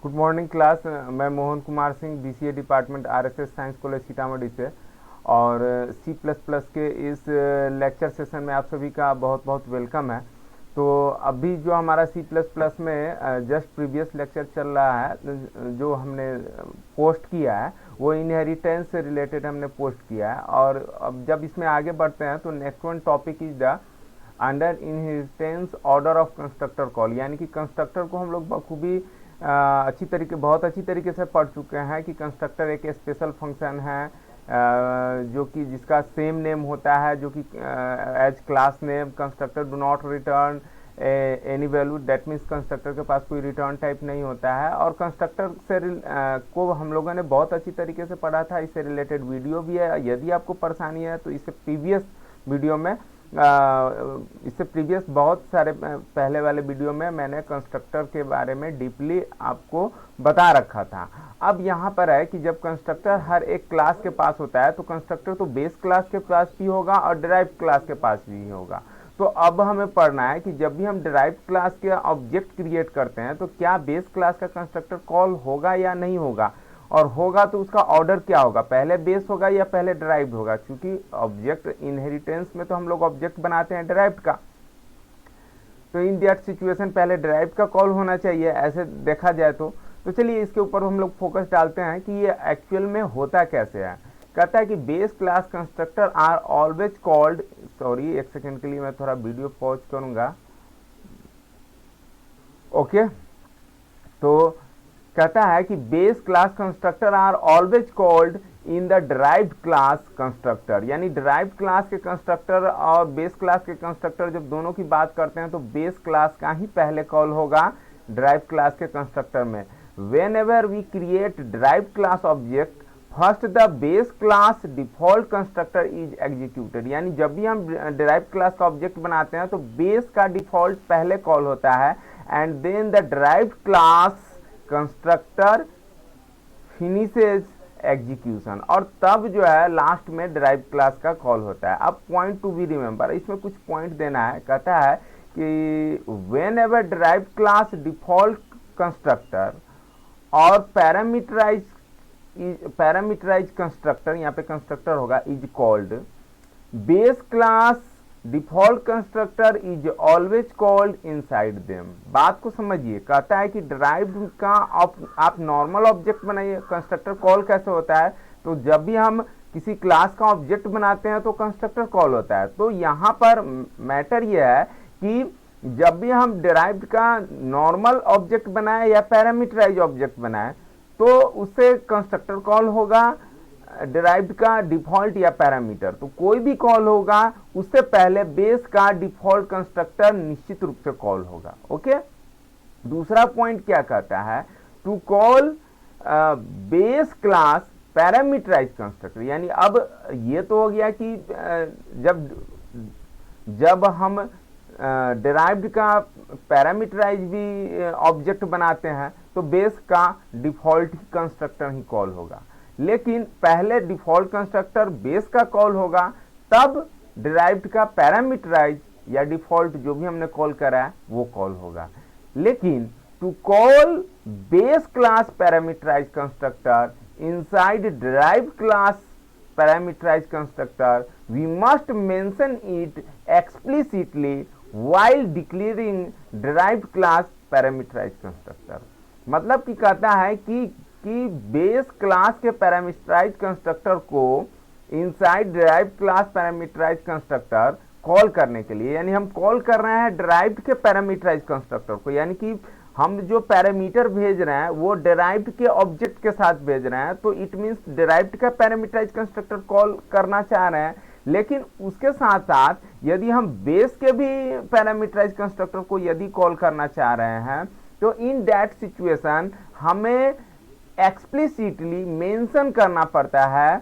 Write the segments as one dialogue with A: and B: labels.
A: Good morning class. मैं Mohan Kumar Singh, BCA department, RSS science college Sitamarhi से। और सी प्लस प्लस के इस लेक्चर सेशन में आप सभी का बहुत बहुत वेलकम है। तो अभी जो हमारा सी प्लस प्लस में जस्ट प्रीवियस लेक्चर चल रहा है, जो हमने पोस्ट किया है वो इनहेरिटेंस से रिलेटेड हमने पोस्ट किया है। और अब जब इसमें आगे बढ़ते हैं तो next one topic is the under inheritance order of constructor call, यानी कि कंस्ट्रक्टर को हम लोग बखूबी बहुत अच्छी तरीके से पढ़ चुके हैं कि कंस्ट्रक्टर एक स्पेशल फंक्शन है जो कि जिसका सेम नेम होता है, जो कि as class name constructor do not return any value, that means constructor के पास कोई रिटर्न टाइप नहीं होता है। और कंस्ट्रक्टर से को हम लोगों ने बहुत अच्छी तरीके से पढ़ा था, इससे रिलेटेड वीडियो भी है। यदि आपको परेशानी है तो इससे प्रीवियस वीडियो में इससे प्रीवियस बहुत सारे पहले वाले वीडियो में मैंने कंस्ट्रक्टर के बारे में डीपली आपको बता रखा था। अब यहाँ पर है कि जब कंस्ट्रक्टर हर एक क्लास के पास होता है तो कंस्ट्रक्टर तो बेस क्लास के पास भी होगा और डिराइव्ड क्लास के पास भी होगा। तो अब हमें पढ़ना है कि जब भी हम डिराइव्ड क्लास के ऑब्जेक्ट क्रिएट करते हैं तो क्या बेस क्लास का कंस्ट्रक्टर कॉल होगा या नहीं होगा, और होगा तो उसका ऑर्डर क्या होगा, पहले बेस होगा या पहले डिराइव्ड होगा। क्योंकि ऑब्जेक्ट इनहेरिटेंस में तो हम लोग ऑब्जेक्ट बनाते हैं डिराइव्ड का, तो इन दैट सिचुएशन पहले डिराइव्ड का कॉल होना चाहिए ऐसे देखा जाए तो चलिए इसके ऊपर हम लोग फोकस डालते हैं कि ये एक्चुअल में होता कैसे है। कहता है कि base class constructor are always called, sorry एक सेकेंड के लिए मैं थोड़ा वीडियो पॉज करूंगा। ओके, तो कहता है कि base class constructor are always called in the derived class constructor, यानी डिराइव्ड क्लास के कंस्ट्रक्टर और बेस क्लास के कंस्ट्रक्टर जब दोनों की बात करते हैं तो बेस क्लास का ही पहले कॉल होगा डिराइव्ड क्लास के कंस्ट्रक्टर में। Whenever we create derived class object first the base class default constructor is executed, यानी जब भी हम डिराइव्ड क्लास का ऑब्जेक्ट बनाते हैं तो बेस का डिफॉल्ट पहले कॉल होता है and then the derived class constructor finishes execution, और तब जो है लास्ट में डिराइव्ड क्लास का कॉल होता है। अब पॉइंट टू बी रिमेंबर, इसमें कुछ पॉइंट देना है। कहता है कि when ever derived class default constructor और पैरामीटराइज कंस्ट्रक्टर, यहाँ पे कंस्ट्रक्टर होगा, is called base class default constructor is always called inside them. बात को समझिए, कहता है कि डिराइव्ड का आप नॉर्मल ऑब्जेक्ट बनाइए, कंस्ट्रक्टर कॉल कैसे होता है, तो जब भी हम किसी क्लास का ऑब्जेक्ट बनाते हैं तो कंस्ट्रक्टर कॉल होता है। तो यहाँ पर मैटर यह है कि जब भी हम डिराइव्ड का नॉर्मल ऑब्जेक्ट बनाए या पैरामीटराइज ऑब्जेक्ट बनाए तो उससे कंस्ट्रक्टर कॉल होगा डिराइव्ड का डिफॉल्ट या पैरामीटर, तो कोई भी कॉल होगा उससे पहले बेस का डिफॉल्ट कंस्ट्रक्टर निश्चित रूप से कॉल होगा। ओके, दूसरा पॉइंट क्या कहता है, to call base class parameterize constructor, यानी अब ये तो हो गया कि जब हम डिराइव्ड का पैरामीटराइज भी ऑब्जेक्ट बनाते हैं तो बेस का डिफॉल्ट कंस्ट्रक्टर ही कॉल होगा, लेकिन पहले डिफॉल्ट कंस्ट्रक्टर बेस का कॉल होगा तब डिराइव्ड का पैरामीटराइज या डिफॉल्ट जो भी हमने कॉल करा है वो कॉल होगा। लेकिन to call base class parameterize constructor inside derived class parameterize constructor we must mention it explicitly while declaring derived class parameterized constructor। मतलब कि कहता है कि बेस क्लास के पैरामीटराइज कंस्ट्रक्टर को inside derived class parameterize constructor call करने के लिए, यानी हम कॉल कर रहे हैं डिराइव्ड के पैरामीटराइज कंस्ट्रक्टर को, यानी कि हम जो पैरामीटर भेज रहे हैं वो डिराइव्ड के ऑब्जेक्ट के साथ भेज रहे हैं, तो इट मीन्स डिराइव्ड का पैरामीटराइज कंस्ट्रक्टर कॉल करना चाह रहे हैं। लेकिन उसके साथ साथ यदि हम बेस के भी पैरामीटराइज कंस्ट्रक्टर को यदि कॉल करना चाह रहे हैं तो इन दैट सिचुएशन हमें एक्सप्लिसिटली मेंशन करना पड़ता है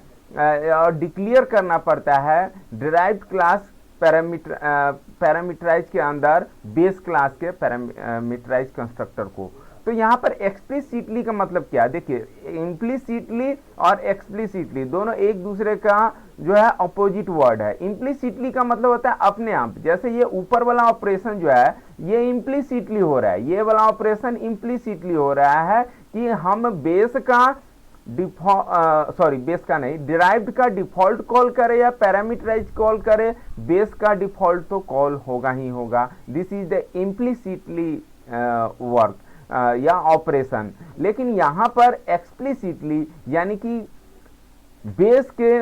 A: और डिक्लेयर करना पड़ता है डिराइव्ड क्लास पैरामीटराइज के अंदर बेस क्लास के पैरामीटराइज कंस्ट्रक्टर को। तो यहाँ पर एक्सप्लिसिटली का मतलब क्या है, देखिए इम्प्लिसिटली और एक्सप्लिसिटली दोनों एक दूसरे का जो है अपोजिट वर्ड है। इम्प्लिसिटली का मतलब होता है अपने आप, जैसे ये ऊपर वाला ऑपरेशन जो है ये इम्प्लिसिटली हो रहा है, ये वाला ऑपरेशन इम्प्लिसिटली हो रहा है कि हम बेस का बेस का नहीं, डिराइव्ड का डिफॉल्ट कॉल करे या पैरामीटराइज कॉल करे, बेस का डिफॉल्ट तो कॉल होगा ही होगा। This is the implicitly work या ऑपरेशन। लेकिन यहां पर एक्सप्लिसिटली यानी कि बेस के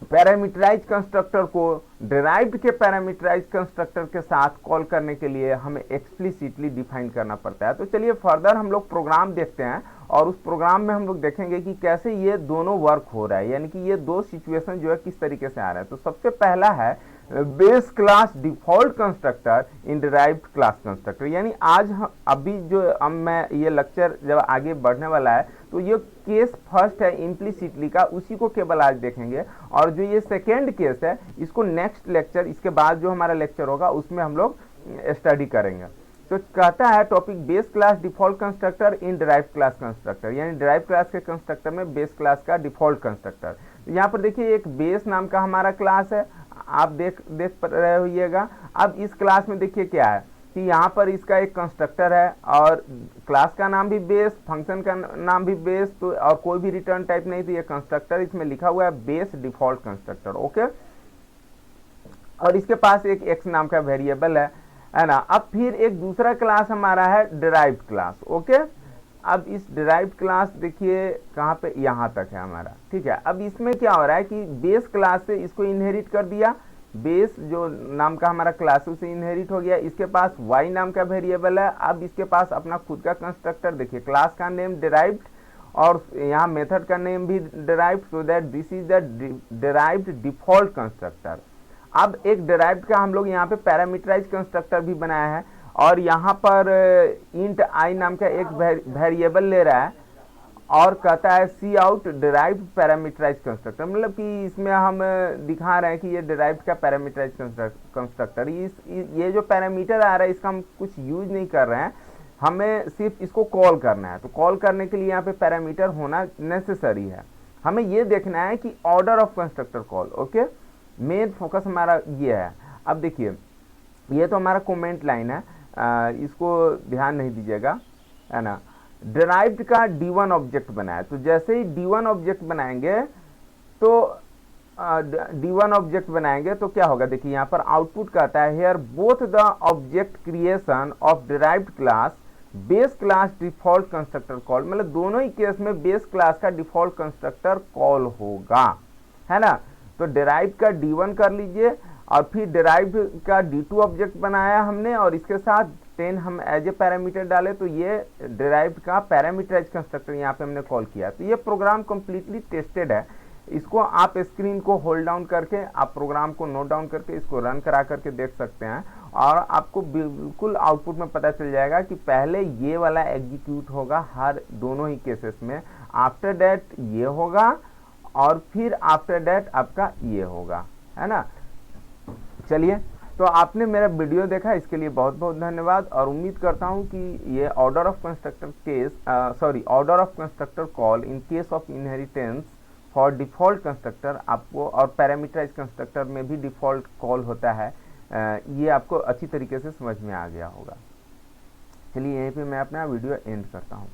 A: पैरामीटराइज कंस्ट्रक्टर को डिराइव्ड के पैरामीटराइज कंस्ट्रक्टर के साथ कॉल करने के लिए हमें एक्सप्लिसिटली डिफाइन करना पड़ता है। तो चलिए फर्दर हम लोग प्रोग्राम देखते हैं और उस प्रोग्राम में हम लोग देखेंगे कि कैसे ये दोनों वर्क हो रहा है, यानी कि ये दो सिचुएशन जो है किस तरीके से आ रहा है। तो सबसे पहला है base class default constructor in derived class constructor, यानी आज अभी जो अब मैं ये लेक्चर जब आगे बढ़ने वाला है तो ये केस फर्स्ट है इम्प्लिसिटली का, उसी को केवल आज देखेंगे, और जो ये सेकेंड केस है इसको नेक्स्ट लेक्चर, इसके बाद जो हमारा लेक्चर होगा उसमें हम लोग स्टडी करेंगे। तो कहता है topic base class default constructor in derived class constructor, यानी डिराइव्ड क्लास के कंस्ट्रक्टर में बेस क्लास का डिफॉल्ट कंस्ट्रक्टर। यहाँ पर देखिए एक बेस नाम का हमारा क्लास है, आप देख रहे होइएगा। अब इस क्लास में देखिए क्या है कि यहाँ पर इसका एक कंस्ट्रक्टर है और क्लास का नाम भी बेस, फंक्शन का नाम भी बेस, तो और कोई भी रिटर्न टाइप नहीं, तो ये कंस्ट्रक्टर इसमें लिखा हुआ है बेस डिफॉल्ट कंस्ट्रक्टर, ओके। और इसके पास एक एक्स नाम का वेरिएबल है ना। अब फिर एक दूसरा क्लास हमारा है डिराइव्ड क्लास, ओके। अब इस डिराइव्ड क्लास देखिए कहाँ पे, यहाँ तक है हमारा, ठीक है। अब इसमें क्या हो रहा है कि बेस क्लास से इसको इनहेरिट कर दिया, बेस जो नाम का हमारा क्लास उसे इनहेरिट हो गया, इसके पास y नाम का वेरिएबल है। अब इसके पास अपना खुद का कंस्ट्रक्टर, देखिए क्लास का नेम डिराइव्ड और यहाँ मेथड का नेम भी derived, so that this is the derived default constructor. अब एक डिराइव्ड का हम लोग यहाँ पे पैरामीटराइज कंस्ट्रक्टर भी बनाया है और यहाँ पर इंट आई नाम का एक वेरिएबल ले रहा है और कहता है सी आउट डिराइव्ड पैरामीटराइज कंस्ट्रक्टर, मतलब कि इसमें हम दिखा रहे हैं कि ये डिराइव्ड का पैरामीटराइज कंस्ट्रक्टर, ये जो पैरामीटर आ रहा है इसका हम कुछ यूज नहीं कर रहे हैं, हमें सिर्फ इसको कॉल करना है। तो कॉल करने के लिए यहाँ पे पैरामीटर होना नेसेसरी है। हमें ये देखना है कि order of constructor call, okay. Main focus हमारा ये है। अब देखिए ये तो हमारा कमेंट लाइन है, इसको ध्यान नहीं दीजिएगा, है ना। डिराइव्ड का D1 ऑब्जेक्ट बनाया, तो जैसे ही D1 ऑब्जेक्ट बनाएंगे तो D1 ऑब्जेक्ट बनाएंगे तो क्या होगा, देखिए यहाँ पर आउटपुट कहता है here both the object creation of derived class base class default constructor call, मतलब दोनों ही केस में बेस क्लास का डिफॉल्ट कंस्ट्रक्टर कॉल होगा, है ना। तो डिराइव का D1 कर लीजिए और फिर डिराइव का D2 ऑब्जेक्ट बनाया हमने और इसके साथ 10 हम एज ए पैरामीटर डाले, तो ये डिराइव का पैरामीटराइज कंस्ट्रक्टर यहाँ पे हमने कॉल किया। तो ये प्रोग्राम कंप्लीटली टेस्टेड है। इसको आप स्क्रीन को होल्ड डाउन करके आप प्रोग्राम को नोट डाउन करके इसको रन करा करके देख सकते हैं और आपको बिल्कुल आउटपुट में पता चल जाएगा कि पहले ये वाला एग्जीक्यूट होगा हर दोनों ही केसेस में, आफ्टर दैट ये होगा और फिर आफ्टर दैट आपका ये होगा, है ना। चलिए, तो आपने मेरा वीडियो देखा, इसके लिए बहुत बहुत धन्यवाद और उम्मीद करता हूं कि ये order of constructor order of constructor call in case of inheritance for default constructor आपको, और पैरामीटराइज कंस्ट्रक्टर में भी डिफॉल्ट कॉल होता है, ये आपको अच्छी तरीके से समझ में आ गया होगा। चलिए यहीं पे मैं अपना वीडियो एंड करता हूँ।